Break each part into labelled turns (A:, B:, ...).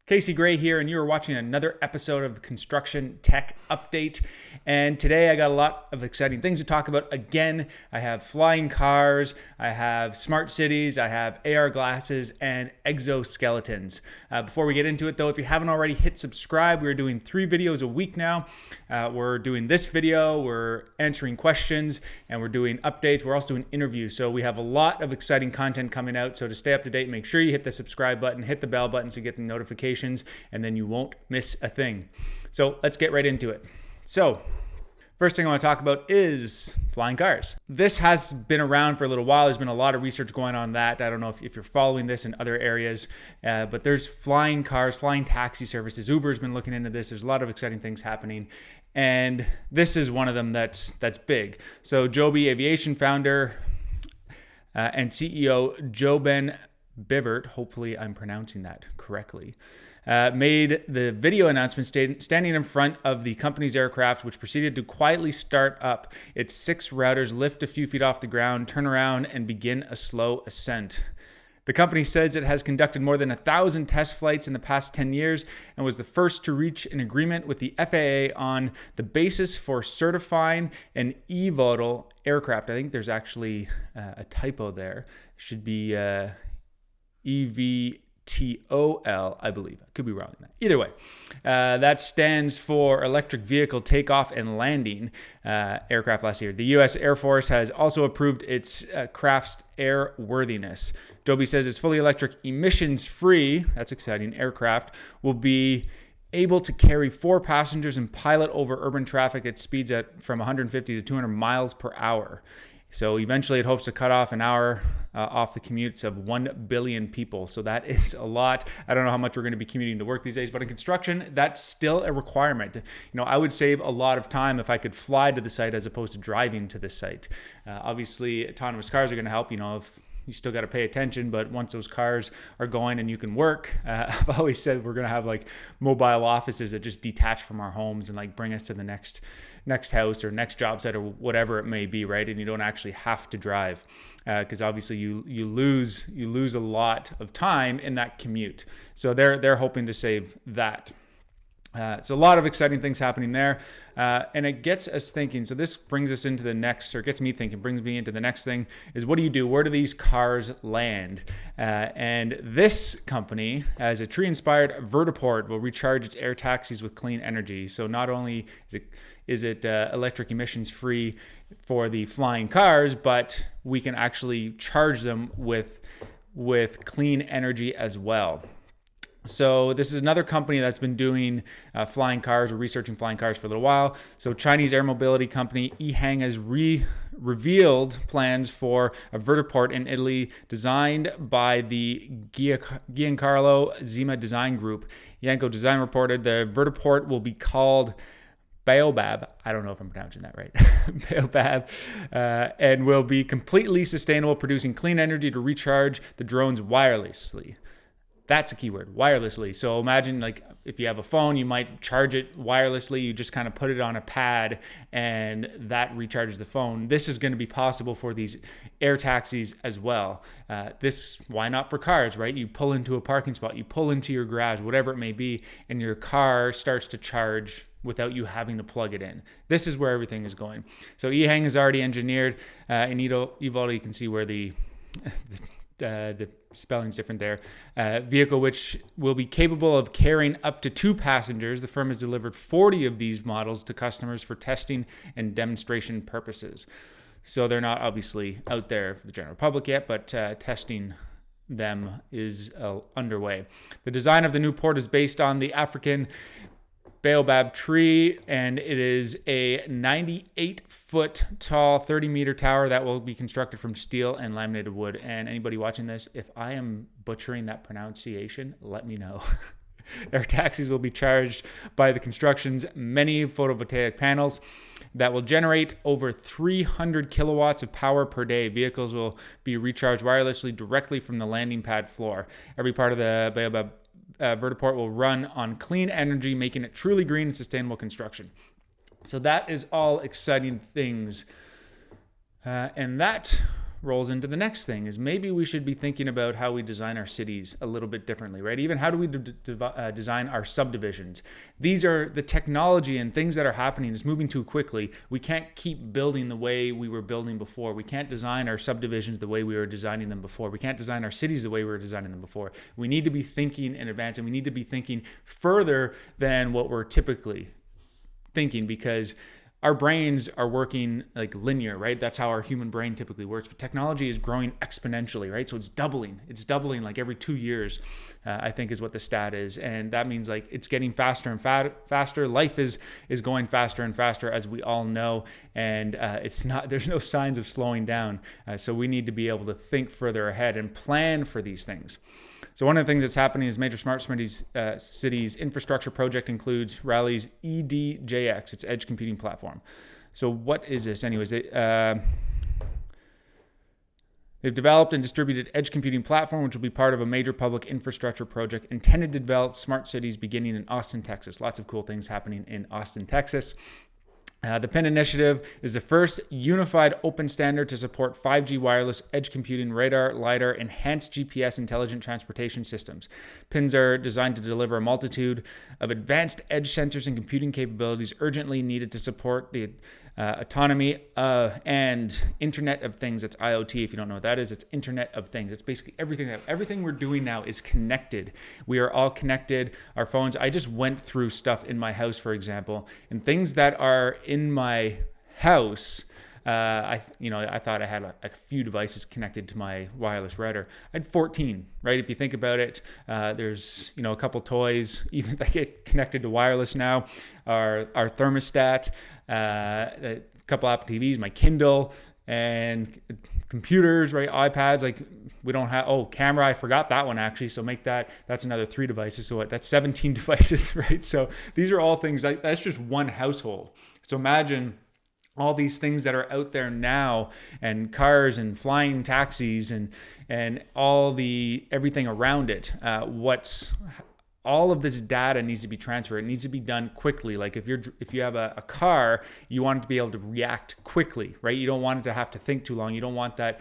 A: Casey Gray here, and you are watching another episode of Construction Tech Update. And today I got a lot of exciting things to talk about. Again, I have flying cars, I have smart cities, I have AR glasses, and exoskeletons. Before we get into it though, if you haven't already, hit subscribe. We're doing 3 videos a week now. We're doing this video, we're answering questions, and we're doing updates. We're also doing interviews. So we have a lot of exciting content coming out. So to stay up to date, make sure you hit the subscribe button, hit the bell button to get the notifications, and then you won't miss a thing. So let's get right into it. So first thing I want to talk about is flying cars. This has been around for a little while. There's been a lot of research going on that. I don't know if you're following this in other areas, but there's flying cars, flying taxi services. Uber's been looking into this. There's a lot of exciting things happening, and this is one of them that's big. So Joby Aviation founder and CEO JoBen Bivert, hopefully I'm pronouncing that correctly, made the video announcement standing in front of the company's aircraft, which proceeded to quietly start up its 6 routers, lift a few feet off the ground, turn around, and begin a slow ascent. The company says it has conducted more than 1,000 test flights in the past 10 years and was the first to reach an agreement with the FAA on the basis for certifying an eVTOL aircraft. I think there's actually a typo there. It should be EVTOL, I believe. I could be wrong on that. Either way, that stands for Electric Vehicle Takeoff and Landing aircraft last year. The U.S. Air Force has also approved its craft's airworthiness. Joby says its fully electric, emissions-free, that's exciting, aircraft will be able to carry 4 passengers and pilot over urban traffic at speeds from 150 to 200 miles per hour. So eventually it hopes to cut off an hour off the commutes of 1 billion people. So that is a lot. I don't know how much we're going to be commuting to work these days, but in construction, that's still a requirement. I would save a lot of time if I could fly to the site as opposed to driving to the site. Obviously, autonomous cars are going to help, if you still got to pay attention, but once those cars are going and you can work, I've always said we're going to have mobile offices that just detach from our homes and bring us to the next house or next job site or whatever it may be, right? And you don't actually have to drive because obviously you lose a lot of time in that commute. So they're hoping to save that. So a lot of exciting things happening there. And it gets us thinking. So this brings us into the next, or gets me thinking, brings me into the next thing is what do you do? Where do these cars land? And this company, as a tree-inspired Verti-Port, will recharge its air taxis with clean energy. So not only is it electric emissions free for the flying cars, but we can actually charge them with clean energy as well. So this is another company that's been doing flying cars or researching flying cars for a little while. So Chinese air mobility company EHang has revealed plans for a Verti-Port in Italy designed by the Giancarlo Zima Design Group. Yanko Design reported the Verti-Port will be called Baobab, I don't know if I'm pronouncing that right, Baobab, and will be completely sustainable, producing clean energy to recharge the drones wirelessly. That's a keyword, wirelessly. So imagine if you have a phone, you might charge it wirelessly. You just kind of put it on a pad and that recharges the phone. This is going to be possible for these air taxis as well. Why not for cars, right? You pull into a parking spot, you pull into your garage, whatever it may be, and your car starts to charge without you having to plug it in. This is where everything is going. So EHang has already engineered in eVTOL. You can see where the spelling's different there. Vehicle which will be capable of carrying up to 2 passengers. The firm has delivered 40 of these models to customers for testing and demonstration purposes. So they're not obviously out there for the general public yet, but testing them is underway. The design of the new port is based on the African Baobab tree, and it is a 98-foot tall, 30-meter tower that will be constructed from steel and laminated wood. And anybody watching this, if I am butchering that pronunciation, let me know. Air taxis will be charged by the construction's many photovoltaic panels that will generate over 300 kilowatts of power per day. Vehicles will be recharged wirelessly directly from the landing pad floor. Every part of the Baobab Verti-Port will run on clean energy, making it truly green and sustainable construction. So that is all exciting things. And that rolls into the next thing is maybe we should be thinking about how we design our cities a little bit differently, right? Even how do we design our subdivisions? These are the technology and things that are happening is moving too quickly. We can't keep building the way we were building before. We can't design our subdivisions the way we were designing them before. We can't design our cities the way we were designing them before. We need to be thinking in advance, and we need to be thinking further than what we're typically thinking, because our brains are working like linear, right? That's how our human brain typically works. But technology is growing exponentially, right? So it's doubling. It's doubling like every 2 years, I think is what the stat is. And that means like it's getting faster and faster. Life is going faster and faster, as we all know. And there's no signs of slowing down. So we need to be able to think further ahead and plan for these things. So one of the things that's happening is major smart cities infrastructure project includes Raleigh's EDJX, its edge computing platform. So what is this? Anyways, they've developed and distributed edge computing platform, which will be part of a major public infrastructure project intended to develop smart cities beginning in Austin, Texas. Lots of cool things happening in Austin, Texas. The PIN initiative is the first unified open standard to support 5G wireless edge computing, radar, LiDAR, enhanced GPS intelligent transportation systems. PINs are designed to deliver a multitude of advanced edge sensors and computing capabilities urgently needed to support the autonomy and Internet of Things. It's IoT. If you don't know what that is, it's Internet of Things. It's basically everything we're doing now is connected. We are all connected. Our phones. I just went through stuff in my house, for example, and things that are in my house. I thought I had a few devices connected to my wireless router. I had 14, right? If you think about it, there's, a couple toys even that get connected to wireless now. Our thermostat, a couple Apple TVs, my Kindle, and computers, right? iPads. Like we don't have, camera. I forgot that one actually. So that's another 3 devices. So that's 17 devices, right? So these are all things that's just one household. So imagine all these things that are out there now, and cars and flying taxis and everything around it. All of this data needs to be transferred. It needs to be done quickly. Like if you have a car, you want it to be able to react quickly, right? You don't want it to have to think too long. You don't want that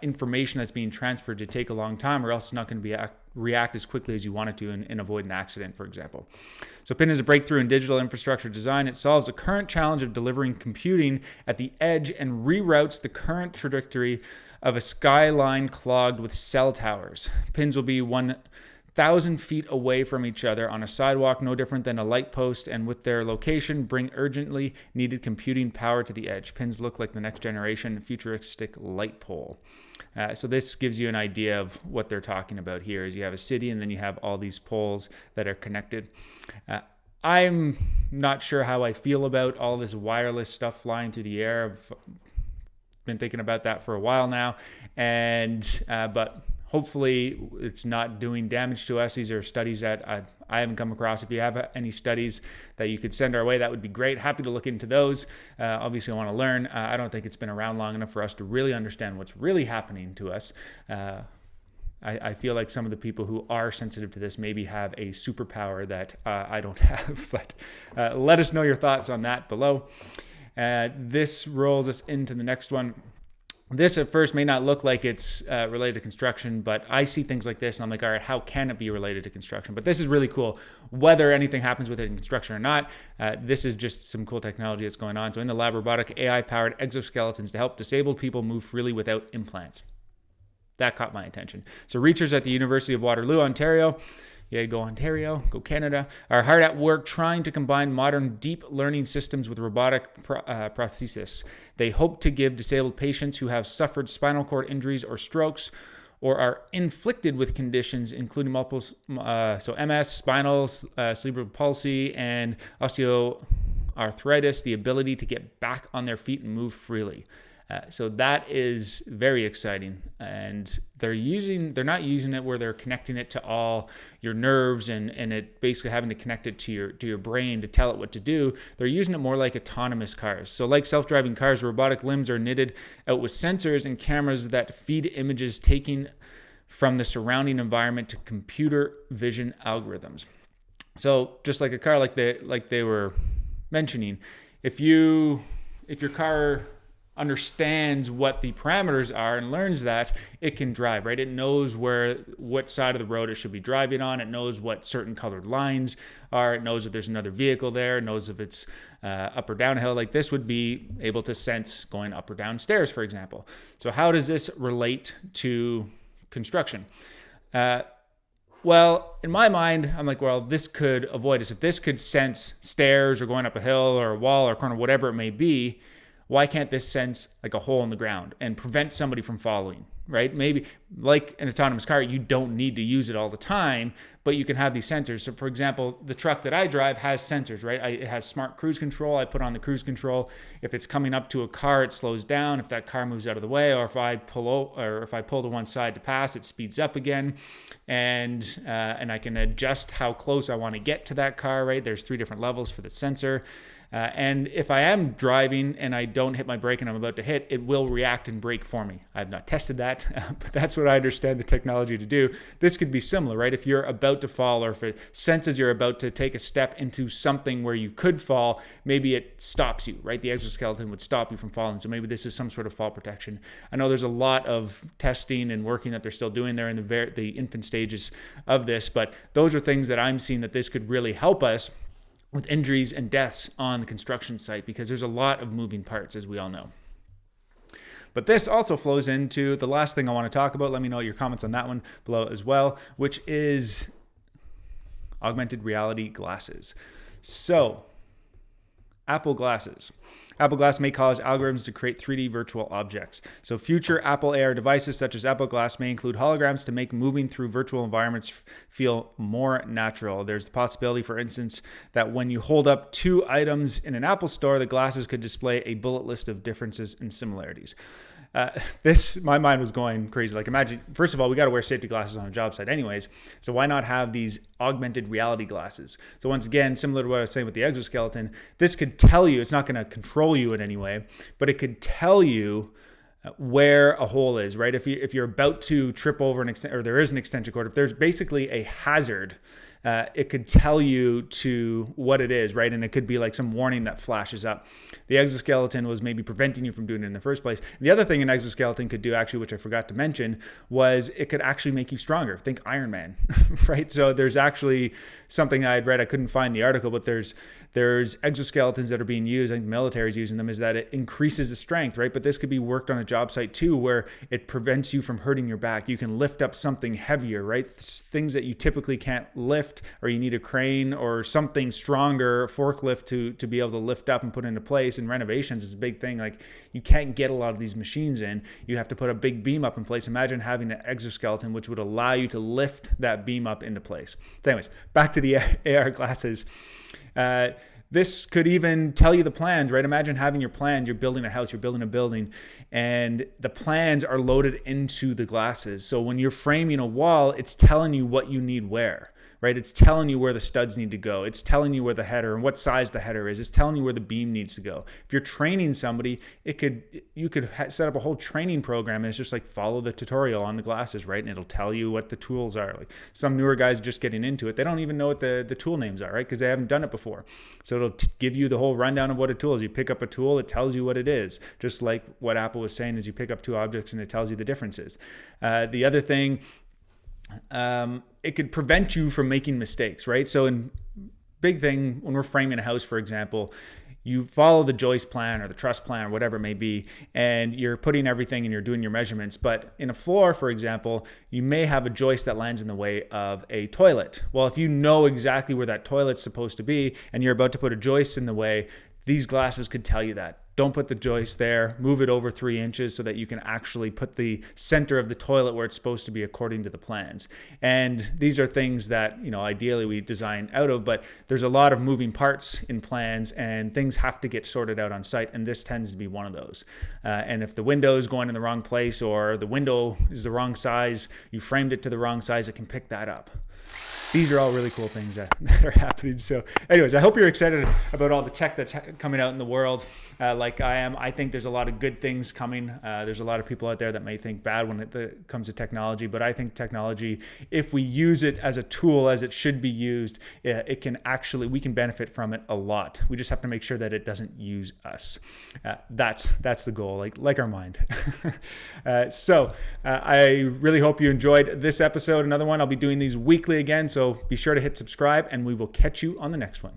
A: information that's being transferred to take a long time, or else it's not going to react as quickly as you want it to and avoid an accident, for example. So PIN is a breakthrough in digital infrastructure design. It solves the current challenge of delivering computing at the edge and reroutes the current trajectory of a skyline clogged with cell towers. PINs will be 1,000 feet away from each other on a sidewalk, no different than a light post, and with their location, bring urgently needed computing power to the edge. PINs look like the next generation futuristic light pole. So this gives you an idea of what they're talking about here. Is you have a city and then you have all these poles that are connected. I'm not sure how I feel about all this wireless stuff flying through the air. I've been thinking about that for a while now, but hopefully it's not doing damage to us. These are studies that I haven't come across. If you have any studies that you could send our way, that would be great. Happy to look into those. Obviously, I want to learn. I don't think it's been around long enough for us to really understand what's really happening to us. I feel like some of the people who are sensitive to this maybe have a superpower that I don't have. But let us know your thoughts on that below. This rolls us into the next one. This at first may not look like it's related to construction, but I see things like this and I'm like, all right, how can it be related to construction? But this is really cool. Whether anything happens with it in construction or not, this is just some cool technology that's going on. So in the lab, robotic AI-powered exoskeletons to help disabled people move freely without implants. That caught my attention. So researchers at the University of Waterloo, Ontario, go Ontario, go Canada, are hard at work trying to combine modern deep learning systems with robotic prosthesis. They hope to give disabled patients who have suffered spinal cord injuries or strokes or are inflicted with conditions including multiple, MS, spinal, cerebral palsy, and osteoarthritis, the ability to get back on their feet and move freely. So that is very exciting, and they're not using it where they're connecting it to all your nerves and it basically having to connect it to your brain to tell it what to do. They're using it more like autonomous cars. So like self-driving cars, robotic limbs are knitted out with sensors and cameras that feed images taken from the surrounding environment to computer vision algorithms. So just like a car, like they were mentioning, if your car understands what the parameters are and learns that, it can drive, right? It knows what side of the road it should be driving on. It knows what certain colored lines are. It knows if there's another vehicle there. It knows if it's up or down a hill. Like this would be able to sense going up or down stairs, for example. So how does this relate to construction? Well, in my mind, I'm like, well, this could avoid us. If this could sense stairs or going up a hill or a wall or a corner, whatever it may be, why can't this sense like a hole in the ground and prevent somebody from following, right? Maybe like an autonomous car, you don't need to use it all the time, but you can have these sensors. So for example, the truck that I drive has sensors, right? It has smart cruise control. I put on the cruise control. If it's coming up to a car, it slows down. If that car moves out of the way, or if I pull to one side to pass, it speeds up again. And I can adjust how close I want to get to that car, right? There's 3 different levels for the sensor. And if I am driving and I don't hit my brake and I'm about to hit, it will react and brake for me. I have not tested that, but that's what I understand the technology to do. This could be similar, right? If you're about to fall, or if it senses you're about to take a step into something where you could fall, maybe it stops you, right? The exoskeleton would stop you from falling. So maybe this is some sort of fall protection. I know there's a lot of testing and working that they're still doing there in the infant stages of this, but those are things that I'm seeing that this could really help us with injuries and deaths on the construction site, because there's a lot of moving parts, as we all know. But this also flows into the last thing I want to talk about. Let me know your comments on that one below as well, which is augmented reality glasses. So, Apple glasses. Apple Glass may cause algorithms to create 3D virtual objects. So future Apple AR devices such as Apple Glass may include holograms to make moving through virtual environments feel more natural. There's the possibility, for instance, that when you hold up 2 items in an Apple store, the glasses could display a bullet list of differences and similarities. My mind was going crazy. Like imagine, first of all, we got to wear safety glasses on a job site anyways. So why not have these augmented reality glasses? So once again, similar to what I was saying with the exoskeleton, this could tell you, it's not going to control you in any way, but it could tell you where a hole is, right? If you're about to trip over or there is an extension cord, if there's basically a hazard, it could tell you to what it is, right? And it could be like some warning that flashes up. The exoskeleton was maybe preventing you from doing it in the first place. And the other thing an exoskeleton could do, actually, which I forgot to mention, was it could actually make you stronger. Think Iron Man, right? So there's actually something I had read, I couldn't find the article, but there's exoskeletons that are being used, I think the military is using them, is that it increases the strength, right? But this could be worked on a job site too, where it prevents you from hurting your back. You can lift up something heavier, right? Things that you typically can't lift, or you need a crane or something stronger, forklift to be able to lift up and put into place. In renovations, it's a big thing. Like you can't get a lot of these machines in. You have to put a big beam up in place. Imagine having an exoskeleton which would allow you to lift that beam up into place. So anyways, back to the AR glasses. This could even tell you the plans, right? Imagine having your plans. You're building a house, you're building a building, and the plans are loaded into the glasses. So when you're framing a wall, it's telling you what you need where, right? It's telling you where the studs need to go. It's telling you where the header and what size the header is. It's telling you where the beam needs to go. If you're training somebody, you could set up a whole training program, and it's just like follow the tutorial on the glasses, right? And it'll tell you what the tools are. Like some newer guys just getting into it, they don't even know what the tool names are, right? Because they haven't done it before. So it'll give you the whole rundown of what a tool is. You pick up a tool, it tells you what it is. Just like what Apple was saying is you pick up 2 objects and it tells you the differences. The other thing, it could prevent you from making mistakes, right? So in big thing, when we're framing a house, for example, you follow the joist plan or the truss plan or whatever it may be, and you're putting everything and you're doing your measurements. But in a floor, for example, you may have a joist that lands in the way of a toilet. Well, if you know exactly where that toilet's supposed to be and you're about to put a joist in the way, these glasses could tell you that. Don't put the joist there, move it over 3 inches so that you can actually put the center of the toilet where it's supposed to be according to the plans. And these are things that, ideally we design out of, but there's a lot of moving parts in plans and things have to get sorted out on site. And this tends to be one of those. And if the window is going in the wrong place or the window is the wrong size, you framed it to the wrong size, it can pick that up. these are all really cool things that are happening. So anyways, I hope you're excited about all the tech that's coming out in the world like I am. I think there's a lot of good things coming. There's a lot of people out there that may think bad when it comes to technology, but I think technology, if we use it as a tool as it should be used, it can actually, we can benefit from it a lot. We just have to make sure that it doesn't use us. That's the goal, like our mind. So I really hope you enjoyed this episode. Another one, I'll be doing these weekly again, so be sure to hit subscribe, and we will catch you on the next one.